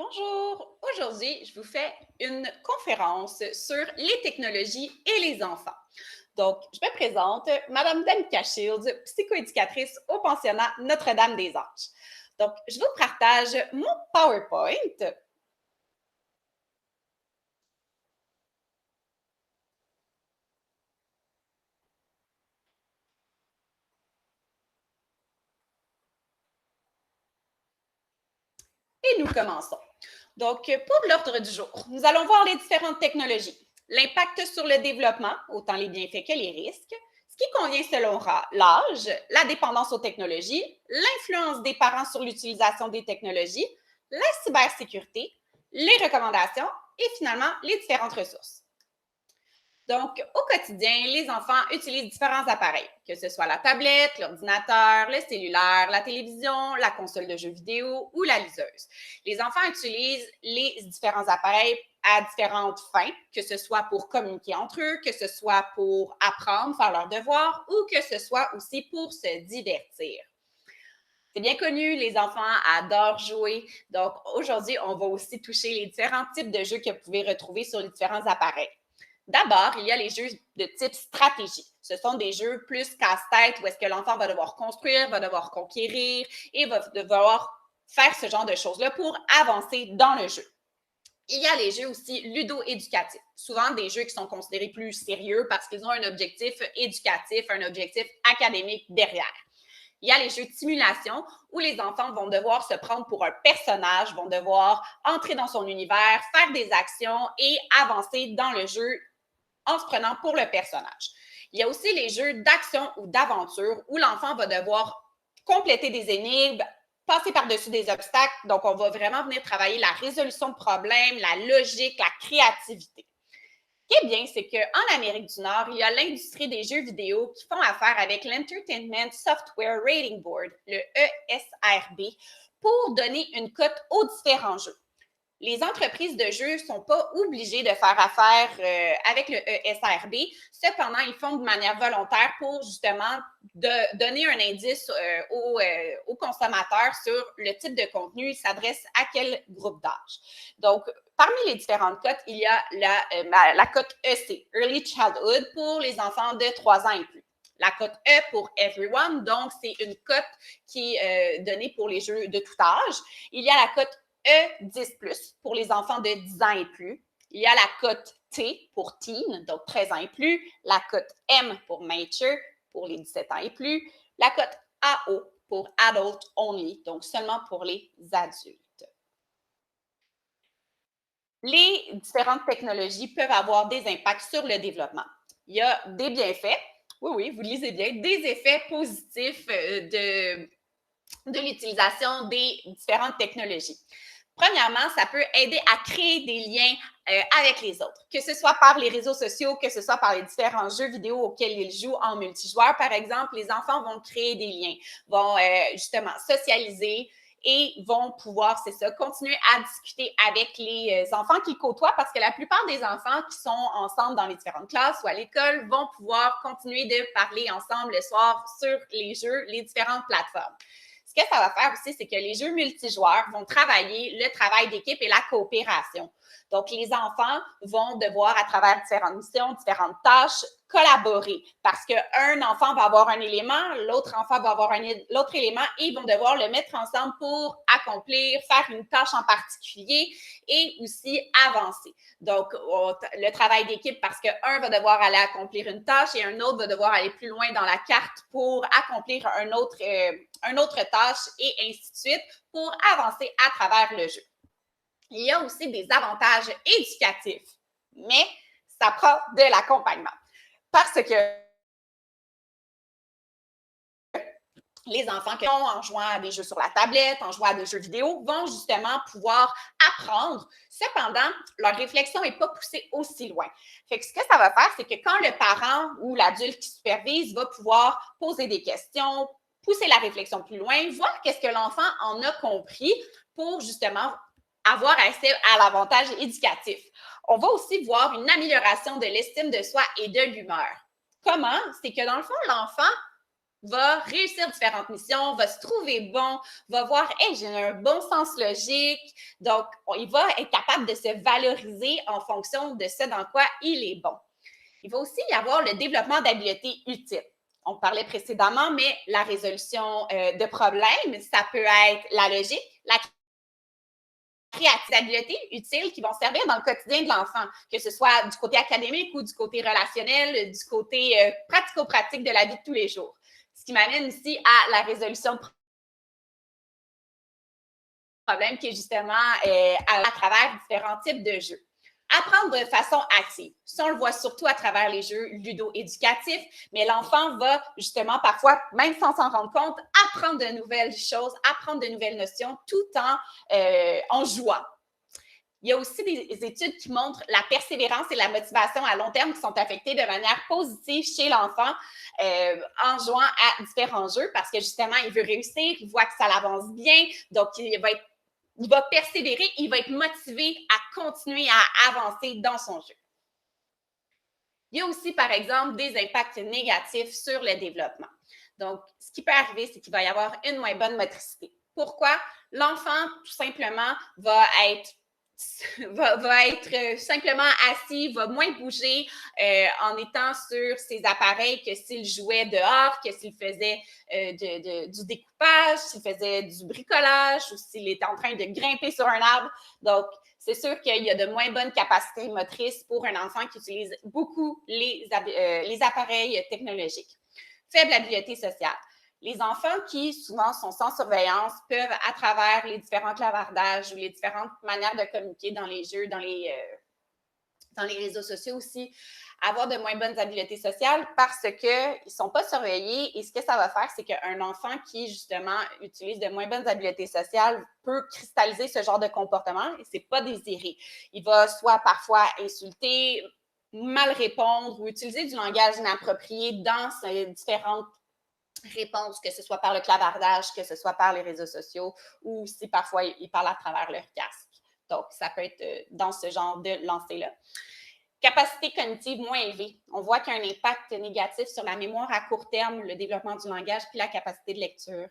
Bonjour! Aujourd'hui, je vous fais une conférence sur les technologies et les enfants. Donc, je me présente, Madame Danica Shields, psychoéducatrice au pensionnat Notre-Dame-des-Anges. Donc, je vous partage mon PowerPoint. Et nous commençons. Donc, pour l'ordre du jour, nous allons voir les différentes technologies, l'impact sur le développement, autant les bienfaits que les risques, ce qui convient selon l'âge, la dépendance aux technologies, l'influence des parents sur l'utilisation des technologies, la cybersécurité, les recommandations et finalement les différentes ressources. Donc, au quotidien, les enfants utilisent différents appareils, que ce soit la tablette, l'ordinateur, le cellulaire, la télévision, la console de jeux vidéo ou la liseuse. Les enfants utilisent les différents appareils à différentes fins, que ce soit pour communiquer entre eux, que ce soit pour apprendre, faire leurs devoirs ou que ce soit aussi pour se divertir. C'est bien connu, les enfants adorent jouer. Donc, aujourd'hui, on va aussi toucher les différents types de jeux que vous pouvez retrouver sur les différents appareils. D'abord, il y a les jeux de type stratégie. Ce sont des jeux plus casse-tête où est-ce que l'enfant va devoir construire, va devoir conquérir et va devoir faire ce genre de choses-là pour avancer dans le jeu. Il y a les jeux aussi ludo-éducatifs, souvent des jeux qui sont considérés plus sérieux parce qu'ils ont un objectif éducatif, un objectif académique derrière. Il y a les jeux de simulation où les enfants vont devoir se prendre pour un personnage, vont devoir entrer dans son univers, faire des actions et avancer dans le jeu en se prenant pour le personnage. Il y a aussi les jeux d'action ou d'aventure où l'enfant va devoir compléter des énigmes, passer par-dessus des obstacles. Donc, on va vraiment venir travailler la résolution de problèmes, la logique, la créativité. Ce qui est bien, c'est qu'en Amérique du Nord, il y a l'industrie des jeux vidéo qui font affaire avec l'Entertainment Software Rating Board, le ESRB, pour donner une cote aux différents jeux. Les entreprises de jeux ne sont pas obligées de faire affaire avec le ESRB. Cependant, ils font de manière volontaire pour justement donner un indice aux consommateurs sur le type de contenu, il s'adresse à quel groupe d'âge. Donc, parmi les différentes cotes, il y a la cote EC, Early Childhood, pour les enfants de 3 ans et plus. La cote E pour Everyone, donc c'est une cote qui est donnée pour les jeux de tout âge. Il y a la cote E10+, pour les enfants de 10 ans et plus. Il y a la cote T pour Teen, donc 13 ans et plus. La cote M pour Mature, pour les 17 ans et plus. La cote AO pour Adult Only, donc seulement pour les adultes. Les différentes technologies peuvent avoir des impacts sur le développement. Il y a des bienfaits, oui, vous lisez bien, des effets positifs de l'utilisation des différentes technologies. Premièrement, ça peut aider à créer des liens avec les autres, que ce soit par les réseaux sociaux, que ce soit par les différents jeux vidéo auxquels ils jouent en multijoueur, par exemple. Les enfants vont créer des liens, vont justement socialiser et vont pouvoir, c'est ça, continuer à discuter avec les enfants qu'ils côtoient parce que la plupart des enfants qui sont ensemble dans les différentes classes ou à l'école vont pouvoir continuer de parler ensemble le soir sur les jeux, les différentes plateformes. Ce que ça va faire aussi, c'est que les jeux multijoueurs vont travailler le travail d'équipe et la coopération. Donc, les enfants vont devoir, à travers différentes missions, différentes tâches, collaborer parce qu'un enfant va avoir un élément, l'autre enfant va avoir l'autre élément et ils vont devoir le mettre ensemble pour accomplir, faire une tâche en particulier et aussi avancer. Donc, le travail d'équipe parce qu'un va devoir aller accomplir une tâche et un autre va devoir aller plus loin dans la carte pour accomplir un autre tâche et ainsi de suite pour avancer à travers le jeu. Il y a aussi des avantages éducatifs, mais ça prend de l'accompagnement. Parce que les enfants qui ont en jouant à des jeux sur la tablette, en jouant à des jeux vidéo, vont justement pouvoir apprendre. Cependant, leur réflexion n'est pas poussée aussi loin. Fait que ce que ça va faire, c'est que quand le parent ou l'adulte qui supervise va pouvoir poser des questions, pousser la réflexion plus loin, voir qu'est-ce que l'enfant en a compris pour justement avoir accès à l'avantage éducatif. On va aussi voir une amélioration de l'estime de soi et de l'humeur. Comment? C'est que dans le fond, l'enfant va réussir différentes missions, va se trouver bon, va voir, hey, j'ai un bon sens logique. Donc, il va être capable de se valoriser en fonction de ce dans quoi il est bon. Il va aussi y avoir le développement d'habiletés utiles. On parlait précédemment, mais la résolution de problèmes, ça peut être la logique, la créativité, habiletés utiles qui vont servir dans le quotidien de l'enfant, que ce soit du côté académique ou du côté relationnel, du côté pratico-pratique de la vie de tous les jours. Ce qui m'amène ici à la résolution de problèmes qui est justement à travers différents types de jeux. Apprendre de façon active. Ça, on le voit surtout à travers les jeux ludo-éducatifs, mais l'enfant va justement parfois, même sans s'en rendre compte, apprendre de nouvelles choses, apprendre de nouvelles notions tout en jouant. Il y a aussi des études qui montrent la persévérance et la motivation à long terme qui sont affectées de manière positive chez l'enfant en jouant à différents jeux parce que justement, il veut réussir, il voit que ça l'avance bien, donc il va persévérer, il va être motivé à continuer à avancer dans son jeu. Il y a aussi, par exemple, des impacts négatifs sur le développement. Donc, ce qui peut arriver, c'est qu'il va y avoir une moins bonne motricité. Pourquoi? L'enfant, tout simplement, va être simplement assis, va moins bouger en étant sur ses appareils que s'il jouait dehors, que s'il faisait du découpage, s'il faisait du bricolage ou s'il était en train de grimper sur un arbre. Donc, c'est sûr qu'il y a de moins bonnes capacités motrices pour un enfant qui utilise beaucoup les appareils technologiques. Faible habileté sociale. Les enfants qui, souvent, sont sans surveillance peuvent, à travers les différents clavardages ou les différentes manières de communiquer dans les jeux, dans les réseaux sociaux aussi, avoir de moins bonnes habiletés sociales parce qu'ils ne sont pas surveillés. Et ce que ça va faire, c'est qu'un enfant qui, justement, utilise de moins bonnes habiletés sociales peut cristalliser ce genre de comportement et ce n'est pas désiré. Il va soit parfois insulter, mal répondre ou utiliser du langage inapproprié dans ces différentes réponses, que ce soit par le clavardage, que ce soit par les réseaux sociaux ou si parfois ils parlent à travers leur casque. Donc, ça peut être dans ce genre de lancée-là. Capacité cognitive moins élevée. On voit qu'il y a un impact négatif sur la mémoire à court terme, le développement du langage puis la capacité de lecture.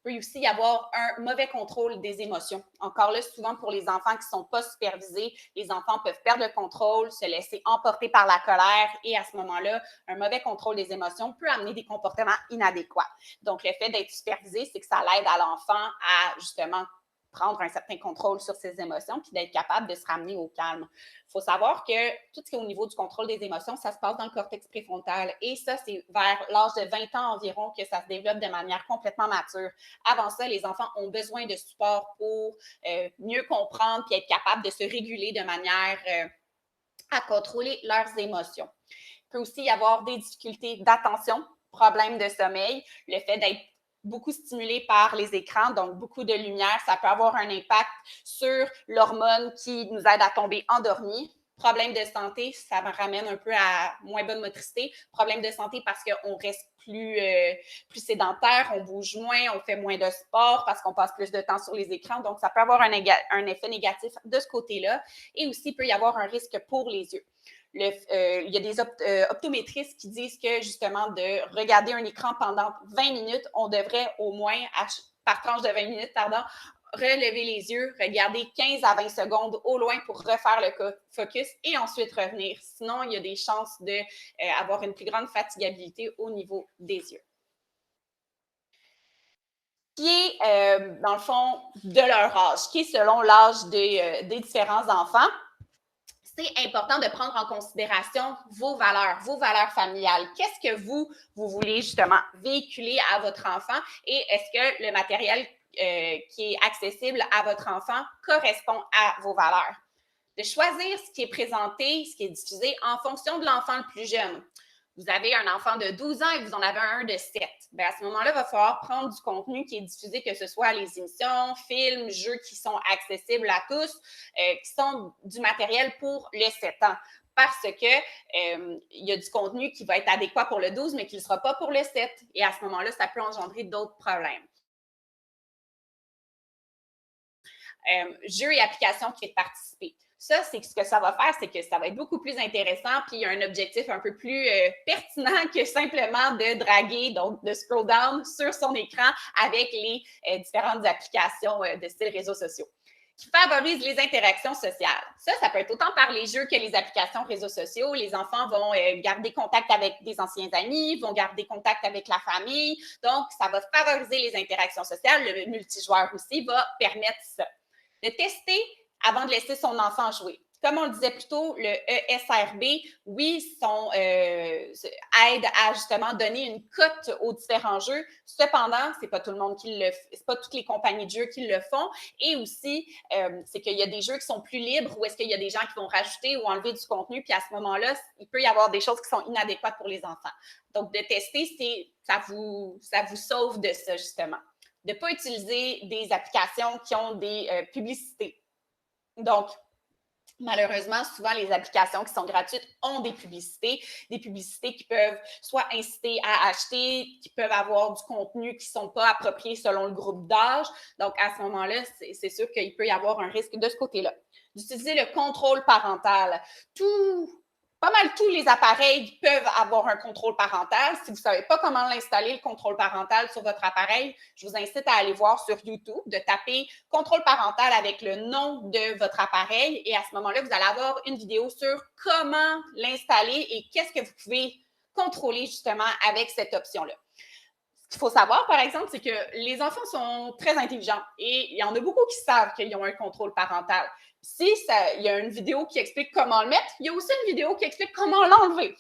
Il peut aussi y avoir un mauvais contrôle des émotions. Encore là, souvent pour les enfants qui ne sont pas supervisés, les enfants peuvent perdre le contrôle, se laisser emporter par la colère et à ce moment-là, un mauvais contrôle des émotions peut amener des comportements inadéquats. Donc, le fait d'être supervisé, c'est que ça l'aide à l'enfant à justement prendre un certain contrôle sur ses émotions puis d'être capable de se ramener au calme. Il faut savoir que tout ce qui est au niveau du contrôle des émotions, ça se passe dans le cortex préfrontal et ça, c'est vers l'âge de 20 ans environ que ça se développe de manière complètement mature. Avant ça, les enfants ont besoin de support pour mieux comprendre et être capables de se réguler de manière à contrôler leurs émotions. Il peut aussi y avoir des difficultés d'attention, problèmes de sommeil, le fait d'être beaucoup stimulé par les écrans, donc beaucoup de lumière, ça peut avoir un impact sur l'hormone qui nous aide à tomber endormi. Problème de santé, ça me ramène un peu à moins bonne motricité. Problème de santé parce qu'on reste plus sédentaire, on bouge moins, on fait moins de sport parce qu'on passe plus de temps sur les écrans. Donc, ça peut avoir un effet négatif de ce côté-là. Et aussi, il peut y avoir un risque pour les yeux. Il y a des optométristes qui disent que justement de regarder un écran pendant 20 minutes, on devrait au moins, par tranche de 20 minutes, relever les yeux, regarder 15 à 20 secondes au loin pour refaire le focus et ensuite revenir. Sinon, il y a des chances d'avoir une plus grande fatigabilité au niveau des yeux. Qui est, dans le fond, de leur âge, qui est selon l'âge des différents enfants. C'est important de prendre en considération vos valeurs familiales. Qu'est-ce que vous voulez justement véhiculer à votre enfant et est-ce que le matériel qui est accessible à votre enfant correspond à vos valeurs? De choisir ce qui est présenté, ce qui est diffusé en fonction de l'enfant le plus jeune. Vous avez un enfant de 12 ans et vous en avez un de 7. Bien, à ce moment-là, il va falloir prendre du contenu qui est diffusé, que ce soit les émissions, films, jeux qui sont accessibles à tous, qui sont du matériel pour les 7 ans. Parce que il y a du contenu qui va être adéquat pour le 12, mais qui ne sera pas pour le 7. Et à ce moment-là, ça peut engendrer d'autres problèmes. Jeux et applications qui fait participer. Ça, c'est ce que ça va faire, c'est que ça va être beaucoup plus intéressant, puis il y a un objectif un peu plus pertinent que simplement de draguer, donc de scroll down sur son écran avec les différentes applications de style réseaux sociaux qui favorisent les interactions sociales. Ça peut être autant par les jeux que les applications réseaux sociaux. Les enfants vont garder contact avec des anciens amis, vont garder contact avec la famille. Donc, ça va favoriser les interactions sociales. Le multijoueur aussi va permettre ça. De tester avant de laisser son enfant jouer. Comme on le disait plus tôt, le ESRB, oui, aide à justement donner une cote aux différents jeux. Cependant, c'est pas tout le monde qui le fait, c'est pas toutes les compagnies de jeux qui le font. Et aussi, c'est qu'il y a des jeux qui sont plus libres ou est-ce qu'il y a des gens qui vont rajouter ou enlever du contenu, puis à ce moment-là, il peut y avoir des choses qui sont inadéquates pour les enfants. Donc, de tester, ça vous sauve de ça, justement. De ne pas utiliser des applications qui ont des publicités. Donc, malheureusement, souvent, les applications qui sont gratuites ont des publicités qui peuvent soit inciter à acheter, qui peuvent avoir du contenu qui ne sont pas appropriés selon le groupe d'âge. Donc, à ce moment-là, c'est sûr qu'il peut y avoir un risque de ce côté-là. D'utiliser le contrôle parental. Pas mal tous les appareils peuvent avoir un contrôle parental. Si vous ne savez pas comment l'installer, le contrôle parental sur votre appareil, je vous incite à aller voir sur YouTube, de taper contrôle parental avec le nom de votre appareil et à ce moment-là, vous allez avoir une vidéo sur comment l'installer et qu'est-ce que vous pouvez contrôler justement avec cette option-là. Ce qu'il faut savoir, par exemple, c'est que les enfants sont très intelligents et il y en a beaucoup qui savent qu'ils ont un contrôle parental. Si il y a une vidéo qui explique comment le mettre, il y a aussi une vidéo qui explique comment l'enlever.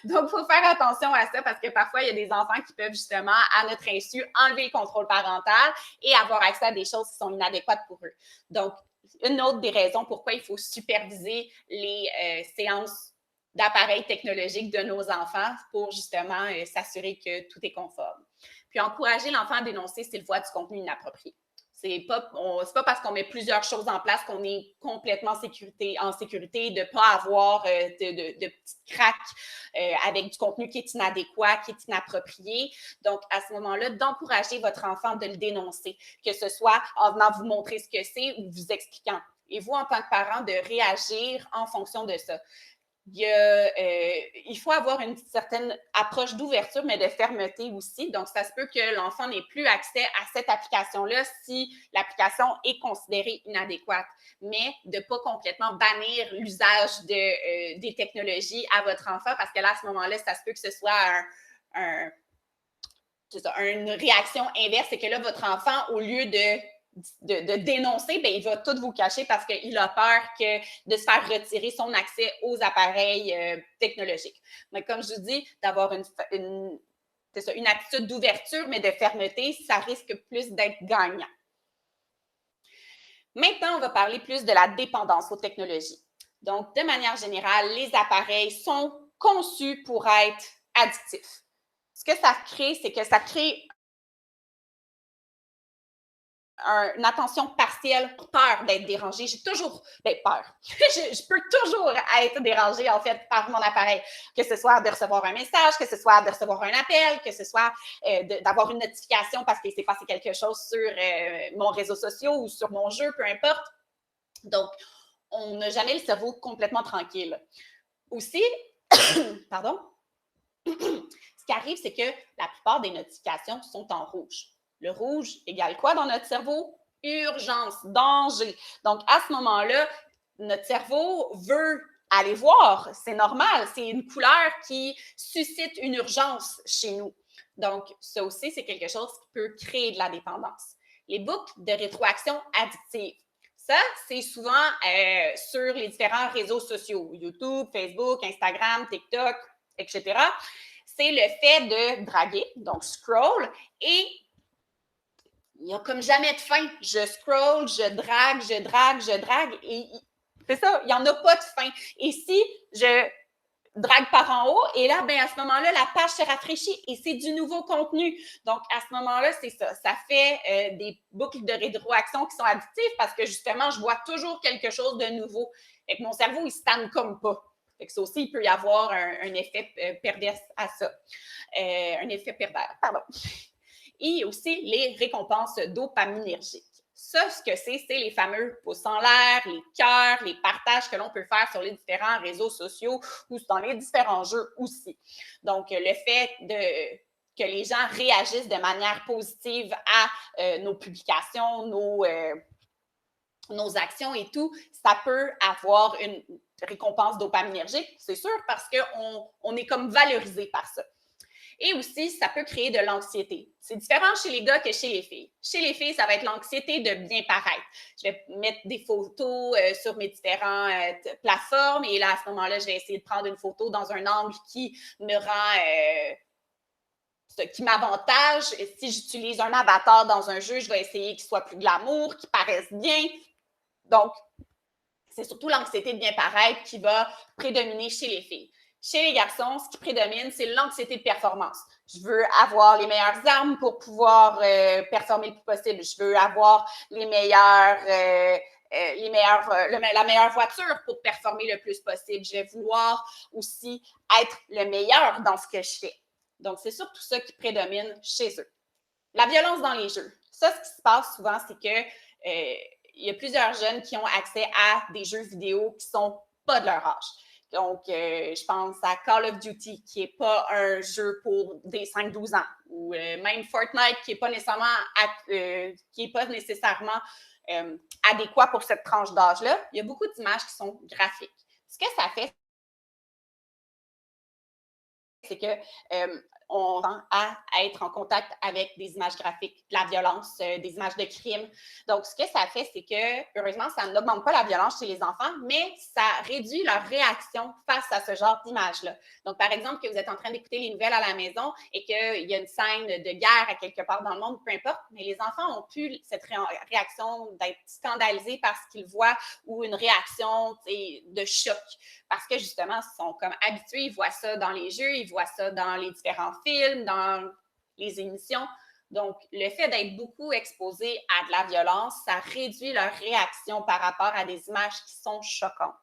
Donc, il faut faire attention à ça parce que parfois, il y a des enfants qui peuvent justement, à notre insu, enlever le contrôle parental et avoir accès à des choses qui sont inadéquates pour eux. Donc, une autre des raisons pourquoi il faut superviser les séances d'appareils technologiques de nos enfants pour justement s'assurer que tout est conforme. Puis, encourager l'enfant à dénoncer s'il voit du contenu inapproprié. C'est pas parce qu'on met plusieurs choses en place qu'on est complètement en sécurité de ne pas avoir de petites craques avec du contenu qui est inadéquat, qui est inapproprié. Donc, à ce moment-là, d'encourager votre enfant de le dénoncer, que ce soit en venant vous montrer ce que c'est ou vous expliquant. Et vous, en tant que parent, de réagir en fonction de ça. Il faut avoir une certaine approche d'ouverture, mais de fermeté aussi. Donc, ça se peut que l'enfant n'ait plus accès à cette application-là si l'application est considérée inadéquate, mais de ne pas complètement bannir l'usage des technologies à votre enfant parce que là, à ce moment-là, ça se peut que ce soit une réaction inverse, c'est que là, votre enfant, au lieu de dénoncer, bien, il va tout vous cacher parce qu'il a peur de se faire retirer son accès aux appareils technologiques. Mais comme je vous dis, d'avoir une attitude d'ouverture, mais de fermeté, ça risque plus d'être gagnant. Maintenant, on va parler plus de la dépendance aux technologies. Donc, de manière générale, les appareils sont conçus pour être addictifs. Ce que ça crée, c'est que ça crée une attention partielle, peur d'être dérangée. J'ai toujours peur. je peux toujours être dérangée, en fait, par mon appareil. Que ce soit de recevoir un message, que ce soit de recevoir un appel, que ce soit d'avoir une notification parce qu'il s'est passé quelque chose sur mon réseau social ou sur mon jeu, peu importe. Donc, on n'a jamais le cerveau complètement tranquille. Aussi, pardon, ce qui arrive, c'est que la plupart des notifications sont en rouge. Le rouge égale quoi dans notre cerveau? Urgence, danger. Donc, à ce moment-là, notre cerveau veut aller voir. C'est normal. C'est une couleur qui suscite une urgence chez nous. Donc, ça aussi, c'est quelque chose qui peut créer de la dépendance. Les boucles de rétroaction addictive. Ça, c'est souvent sur les différents réseaux sociaux. YouTube, Facebook, Instagram, TikTok, etc. C'est le fait de draguer, donc scroll, et il n'y a comme jamais de fin. Je scroll, je drague, et c'est ça, il n'y en a pas de fin. Et si je drague par en haut, et là, ben à ce moment-là, la page se rafraîchit et c'est du nouveau contenu. Donc, à ce moment-là, c'est ça. Ça fait des boucles de rétroaction qui sont addictives parce que justement, je vois toujours quelque chose de nouveau. Fait que mon cerveau, il ne stagne comme pas. Fait que ça aussi, il peut y avoir un effet pervers à ça. Un effet pervers, pardon. Et aussi les récompenses dopaminergiques. Ça, ce que c'est les fameux pouces en l'air, les cœurs, les partages que l'on peut faire sur les différents réseaux sociaux ou dans les différents jeux aussi. Donc, le fait que les gens réagissent de manière positive à nos publications, nos actions et tout, ça peut avoir une récompense dopaminergique, c'est sûr, parce qu'on est comme valorisé par ça. Et aussi, ça peut créer de l'anxiété. C'est différent chez les gars que chez les filles. Chez les filles, ça va être l'anxiété de bien paraître. Je vais mettre des photos sur mes différentes plateformes et là, à ce moment-là, je vais essayer de prendre une photo dans un angle qui me rend qui m'avantage. Si j'utilise un avatar dans un jeu, je vais essayer qu'il soit plus glamour, qu'il paraisse bien. Donc, c'est surtout l'anxiété de bien paraître qui va prédominer chez les filles. Chez les garçons, ce qui prédomine, c'est l'anxiété de performance. Je veux avoir les meilleures armes pour pouvoir performer le plus possible. Je veux avoir la meilleure voiture pour performer le plus possible. Je vais vouloir aussi être le meilleur dans ce que je fais. Donc, c'est surtout ça qui prédomine chez eux. La violence dans les jeux. Ça, ce qui se passe souvent, c'est que il y a plusieurs jeunes qui ont accès à des jeux vidéo qui ne sont pas de leur âge. Donc, je pense à Call of Duty, qui n'est pas un jeu pour des 5-12 ans, ou même Fortnite, qui n'est pas nécessairement adéquat pour cette tranche d'âge-là. Il y a beaucoup d'images qui sont graphiques. Ce que ça fait, c'est que on tend à être en contact avec des images graphiques, de la violence, des images de crime. Donc, ce que ça fait, c'est que, heureusement, ça n'augmente pas la violence chez les enfants, mais ça réduit leur réaction face à ce genre d'image-là. Donc, par exemple, que vous êtes en train d'écouter les nouvelles à la maison et qu'il y a une scène de guerre à quelque part dans le monde, peu importe, mais les enfants ont plus cette réaction d'être scandalisés par ce qu'ils voient ou une réaction de choc. Parce que, justement, ils sont comme habitués, ils voient ça dans les jeux, ils voient ça dans les différents films, dans les émissions. Donc, le fait d'être beaucoup exposé à de la violence, ça réduit leur réaction par rapport à des images qui sont choquantes.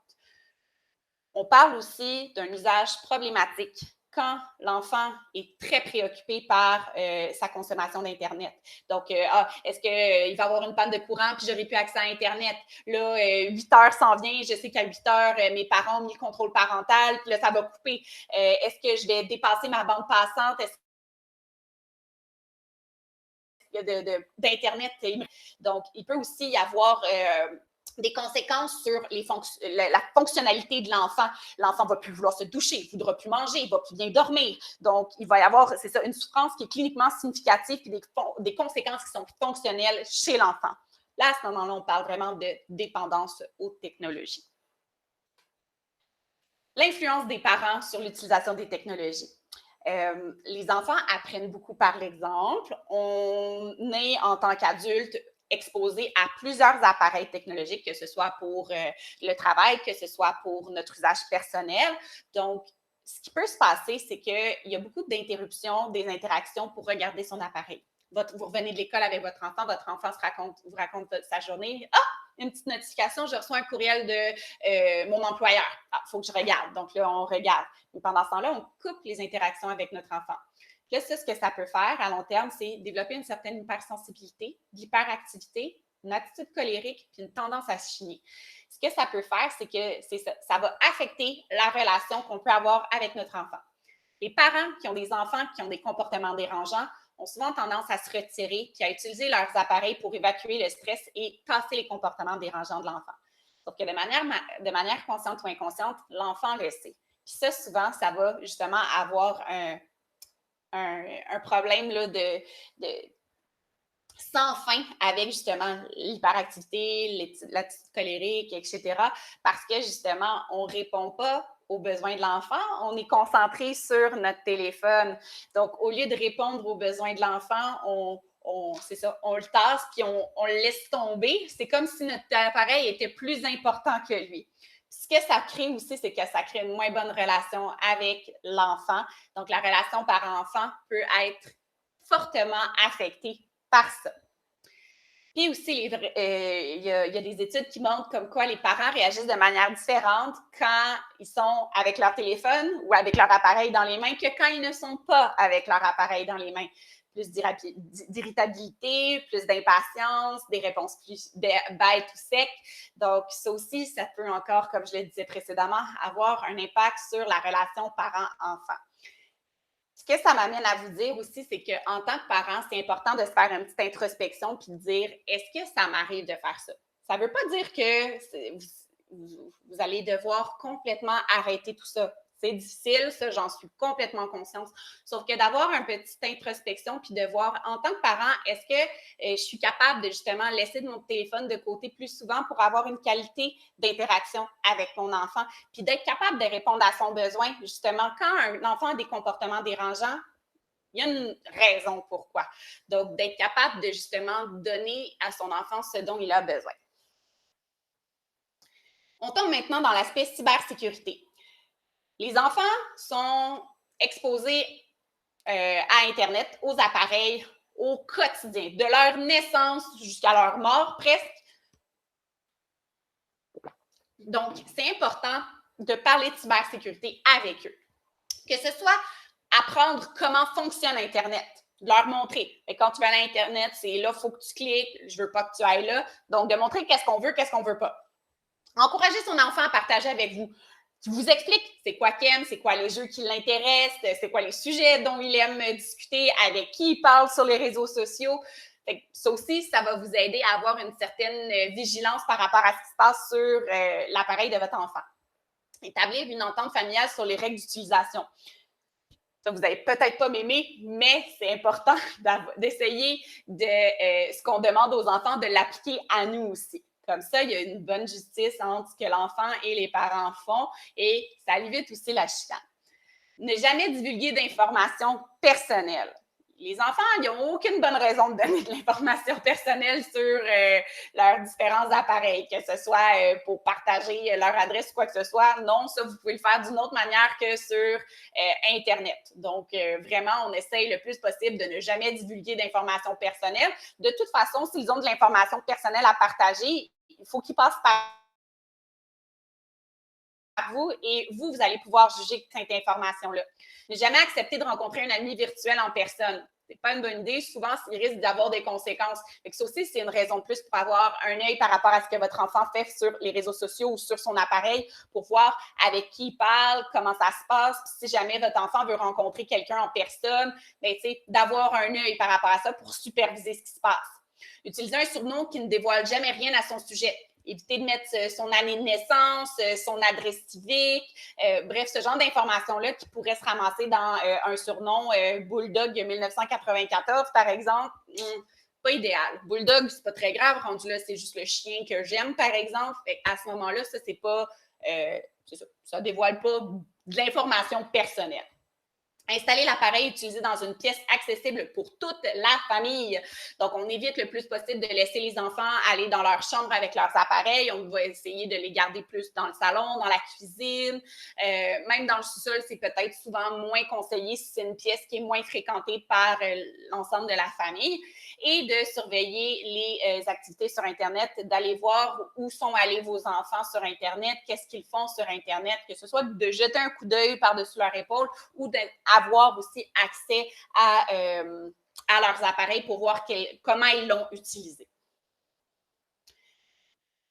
On parle aussi d'un usage problématique quand l'enfant est très préoccupé par sa consommation d'Internet. Donc, est-ce qu'il va y avoir une panne de courant puis j'aurai plus accès à Internet? Là, 8 heures s'en vient, je sais qu'à 8 heures, mes parents ont mis le contrôle parental, puis là, ça va couper. Est-ce que je vais dépasser ma bande passante? Est-ce d'Internet? Donc, il peut aussi y avoir des conséquences sur la fonctionnalité de l'enfant. L'enfant ne va plus vouloir se doucher, il ne voudra plus manger, il ne va plus bien dormir. Donc, il va y avoir, c'est ça, une souffrance qui est cliniquement significative et des conséquences qui sont fonctionnelles chez l'enfant. Là, à ce moment-là, on parle vraiment de dépendance aux technologies. L'influence des parents sur l'utilisation des technologies. Les enfants apprennent beaucoup par l'exemple. On est, en tant qu'adulte, exposé à plusieurs appareils technologiques, que ce soit pour le travail, que ce soit pour notre usage personnel. Donc, ce qui peut se passer, c'est qu'il y a beaucoup d'interruptions, des interactions pour regarder son appareil. Vous revenez de l'école avec votre enfant vous raconte sa journée. Ah! Une petite notification, je reçois un courriel de mon employeur. Ah, il faut que je regarde. Donc là, on regarde. Mais pendant ce temps-là, on coupe les interactions avec notre enfant. Là, ça, ce que ça peut faire à long terme, c'est développer une certaine hypersensibilité, de l'hyperactivité, une attitude colérique, puis une tendance à se chigner. Ce que ça peut faire, c'est que ça va affecter la relation qu'on peut avoir avec notre enfant. Les parents qui ont des enfants qui ont des comportements dérangeants ont souvent tendance à se retirer puis à utiliser leurs appareils pour évacuer le stress et tasser les comportements dérangeants de l'enfant. Sauf que de manière consciente ou inconsciente, l'enfant le sait. Puis ça, souvent, ça va justement avoir un problème là, de sans fin avec justement l'hyperactivité, l'attitude colérique, etc. Parce que justement, on ne répond pas aux besoins de l'enfant, on est concentré sur notre téléphone. Donc, au lieu de répondre aux besoins de l'enfant, c'est ça, on le tasse puis on le laisse tomber. C'est comme si notre appareil était plus important que lui. Ce que ça crée aussi, c'est que ça crée une moins bonne relation avec l'enfant. Donc, la relation parent-enfant peut être fortement affectée par ça. Puis aussi, il y a des études qui montrent comme quoi les parents réagissent de manière différente quand ils sont avec leur téléphone ou avec leur appareil dans les mains que quand ils ne sont pas avec leur appareil dans les mains. plus d'irritabilité, plus d'impatience, des réponses plus bêtes ou secs. Donc, ça aussi, ça peut encore, comme je le disais précédemment, avoir un impact sur la relation parent-enfant. Ce que ça m'amène à vous dire aussi, c'est qu'en tant que parent, c'est important de se faire une petite introspection puis de dire, est-ce que ça m'arrive de faire ça? Ça ne veut pas dire que vous allez devoir complètement arrêter tout ça. C'est difficile, ça, j'en suis complètement consciente. Sauf que d'avoir une petite introspection puis de voir, en tant que parent, est-ce que je suis capable de justement laisser mon téléphone de côté plus souvent pour avoir une qualité d'interaction avec mon enfant, puis d'être capable de répondre à son besoin. Justement, quand un enfant a des comportements dérangeants, il y a une raison pourquoi. Donc, d'être capable de justement donner à son enfant ce dont il a besoin. On tombe maintenant dans l'aspect cybersécurité. Les enfants sont exposés à Internet, aux appareils, au quotidien, de leur naissance jusqu'à leur mort presque. Donc, c'est important de parler de cybersécurité avec eux. Que ce soit apprendre comment fonctionne Internet, de leur montrer. Et quand tu vas à Internet, c'est là, il faut que tu cliques, je ne veux pas que tu ailles là. Donc, de montrer qu'est-ce qu'on ne veut pas. Encourager son enfant à partager avec vous. Qui vous explique c'est quoi qu'il aime, c'est quoi les jeux qui l'intéressent, c'est quoi les sujets dont il aime discuter, avec qui il parle sur les réseaux sociaux. Ça aussi, ça va vous aider à avoir une certaine vigilance par rapport à ce qui se passe sur l'appareil de votre enfant. Établir une entente familiale sur les règles d'utilisation. Ça, vous n'allez peut-être pas m'aimer, mais c'est important d'essayer de ce qu'on demande aux enfants, de l'appliquer à nous aussi. Comme ça, il y a une bonne justice entre ce que l'enfant et les parents font et ça évite aussi la chicane. Ne jamais divulguer d'informations personnelles. Les enfants, ils n'ont aucune bonne raison de donner de l'information personnelle sur leurs différents appareils, que ce soit pour partager leur adresse ou quoi que ce soit. Non, ça, vous pouvez le faire d'une autre manière que sur Internet. Donc, vraiment, on essaye le plus possible de ne jamais divulguer d'informations personnelles. De toute façon, s'ils ont de l'information personnelle à partager, il faut qu'ils passent par vous et vous allez pouvoir juger cette information-là. Ne jamais accepter de rencontrer un ami virtuel en personne. Ce n'est pas une bonne idée. Souvent, il risque d'avoir des conséquences. Fait que ça aussi, c'est une raison de plus pour avoir un œil par rapport à ce que votre enfant fait sur les réseaux sociaux ou sur son appareil pour voir avec qui il parle, comment ça se passe. Puis si jamais votre enfant veut rencontrer quelqu'un en personne, bien, d'avoir un œil par rapport à ça pour superviser ce qui se passe. Utiliser un surnom qui ne dévoile jamais rien à son sujet. Éviter de mettre son année de naissance, son adresse civique, bref, ce genre d'informations-là qui pourraient se ramasser dans un surnom Bulldog 1994, par exemple. Pas idéal. Bulldog, c'est pas très grave. Rendu là, c'est juste le chien que j'aime, par exemple. Fait à ce moment-là, ça, c'est pas... ça dévoile pas de l'information personnelle. Installer l'appareil utilisé dans une pièce accessible pour toute la famille. Donc, on évite le plus possible de laisser les enfants aller dans leur chambre avec leurs appareils. On va essayer de les garder plus dans le salon, dans la cuisine. Même dans le sous-sol, c'est peut-être souvent moins conseillé si c'est une pièce qui est moins fréquentée par l'ensemble de la famille. Et de surveiller les activités sur Internet, d'aller voir où sont allés vos enfants sur Internet, qu'est-ce qu'ils font sur Internet, que ce soit de jeter un coup d'œil par-dessus leur épaule ou d'avoir aussi accès à leurs appareils pour voir comment ils l'ont utilisé.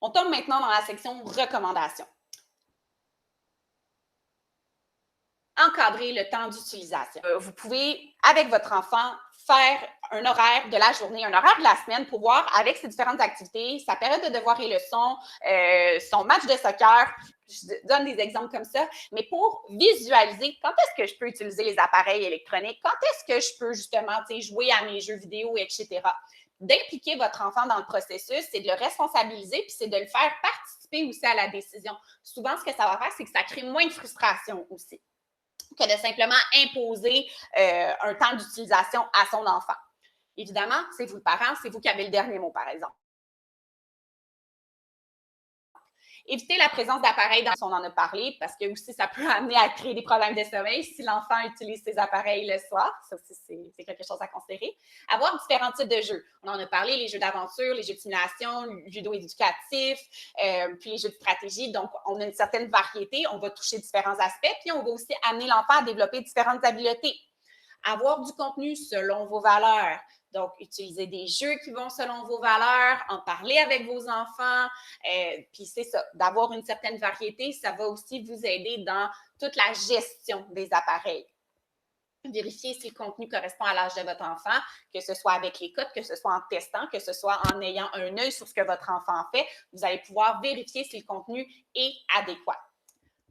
On tombe maintenant dans la section recommandations. Encadrer le temps d'utilisation. Vous pouvez, avec votre enfant, faire un horaire de la journée, un horaire de la semaine pour voir avec ses différentes activités, sa période de devoirs et leçons, son match de soccer, je donne des exemples comme ça, mais pour visualiser quand est-ce que je peux utiliser les appareils électroniques, quand est-ce que je peux justement jouer à mes jeux vidéo, etc. D'impliquer votre enfant dans le processus, c'est de le responsabiliser, puis c'est de le faire participer aussi à la décision. Souvent, ce que ça va faire, c'est que ça crée moins de frustration aussi que de simplement imposer un temps d'utilisation à son enfant. Évidemment, c'est vous le parent, c'est vous qui avez le dernier mot, par exemple. Éviter la présence d'appareils, on en a parlé, parce que aussi, ça peut amener à créer des problèmes de sommeil si l'enfant utilise ses appareils le soir. Ça aussi, c'est quelque chose à considérer. Avoir différents types de jeux. On en a parlé, les jeux d'aventure, les jeux de simulation, judo-éducatif, puis les jeux de stratégie. Donc, on a une certaine variété. On va toucher différents aspects, puis on va aussi amener l'enfant à développer différentes habiletés. avoir du contenu selon vos valeurs. Donc, utilisez des jeux qui vont selon vos valeurs, en parler avec vos enfants. Puis c'est ça, d'avoir une certaine variété, ça va aussi vous aider dans toute la gestion des appareils. Vérifiez si le contenu correspond à l'âge de votre enfant, que ce soit avec les codes, que ce soit en testant, que ce soit en ayant un œil sur ce que votre enfant fait. Vous allez pouvoir vérifier si le contenu est adéquat.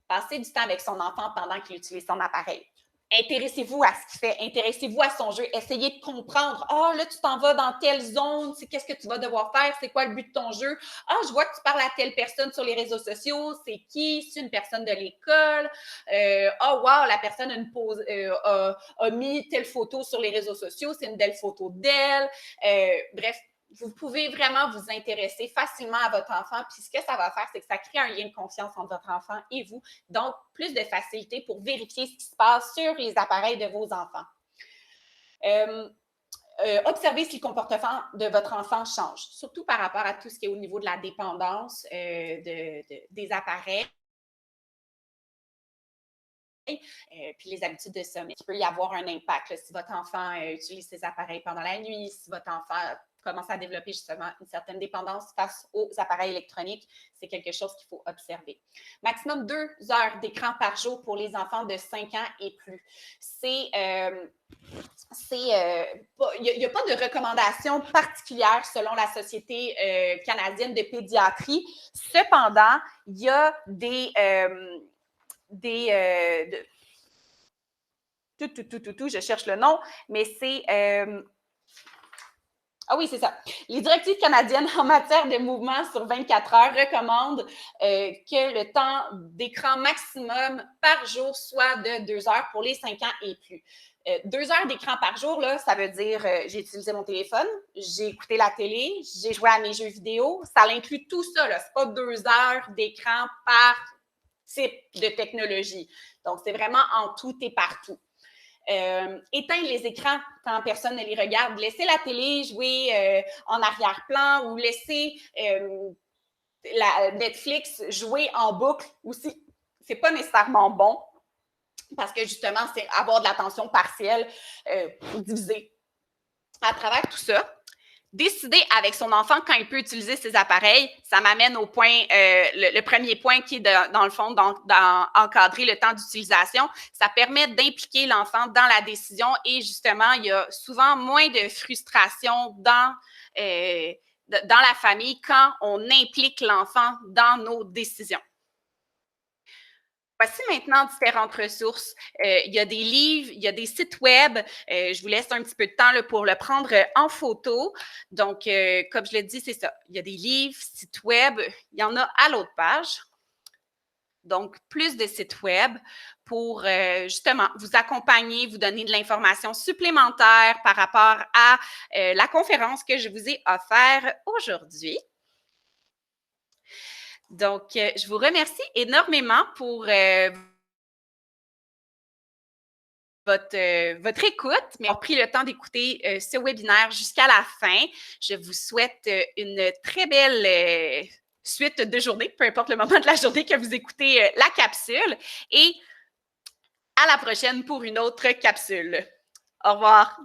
Passez du temps avec son enfant pendant qu'il utilise son appareil. Intéressez-vous à ce qu'il fait, intéressez-vous à son jeu, essayez de comprendre. Ah, là, tu t'en vas dans telle zone, c'est qu'est-ce que tu vas devoir faire, c'est quoi le but de ton jeu? Ah, je vois que tu parles à telle personne sur les réseaux sociaux, c'est qui? C'est une personne de l'école. Ah, wow, la personne a mis telle photo sur les réseaux sociaux, c'est une belle photo d'elle. Bref, vous pouvez vraiment vous intéresser facilement à votre enfant. Puis ce que ça va faire, c'est que ça crée un lien de confiance entre votre enfant et vous. Donc, plus de facilité pour vérifier ce qui se passe sur les appareils de vos enfants. Observez si le comportement de votre enfant change, surtout par rapport à tout ce qui est au niveau de la dépendance des appareils. Puis les habitudes de sommeil. Il peut y avoir un impact là, si votre enfant utilise ses appareils pendant la nuit, si votre enfant commence à développer justement une certaine dépendance face aux appareils électroniques, c'est quelque chose qu'il faut observer. Maximum 2 heures d'écran par jour pour les enfants de 5 ans et plus. Il n'y a pas de recommandation particulière selon la Société canadienne de pédiatrie. Cependant, il y a je cherche le nom, mais c'est... ah oui, c'est ça. Les directives canadiennes en matière de mouvement sur 24 heures recommandent que le temps d'écran maximum par jour soit de 2 heures pour les 5 ans et plus. 2 heures d'écran par jour, là, ça veut dire j'ai utilisé mon téléphone, j'ai écouté la télé, j'ai joué à mes jeux vidéo. Ça inclut tout ça. Ce n'est pas 2 heures d'écran par type de technologie. Donc, c'est vraiment en tout et partout. Éteindre les écrans quand personne ne les regarde. Laissez la télé jouer en arrière-plan ou laissez la Netflix jouer en boucle aussi. C'est pas nécessairement bon parce que justement, c'est avoir de l'attention partielle divisée. À travers tout ça, décider avec son enfant quand il peut utiliser ses appareils, ça m'amène au point, le premier point qui est dans le fond, d'encadrer le temps d'utilisation. Ça permet d'impliquer l'enfant dans la décision et justement, il y a souvent moins de frustration dans la famille quand on implique l'enfant dans nos décisions. Voici maintenant différentes ressources. Il y a des livres, il y a des sites web. Je vous laisse un petit peu de temps là, pour le prendre en photo. Donc, comme je l'ai dit, c'est ça. Il y a des livres, sites web. Il y en a à l'autre page. Donc, plus de sites web pour justement vous accompagner, vous donner de l'information supplémentaire par rapport à la conférence que je vous ai offerte aujourd'hui. Donc, je vous remercie énormément pour votre écoute, mais avoir pris le temps d'écouter ce webinaire jusqu'à la fin. Je vous souhaite une très belle suite de journée, peu importe le moment de la journée que vous écoutez la capsule, et à la prochaine pour une autre capsule. Au revoir.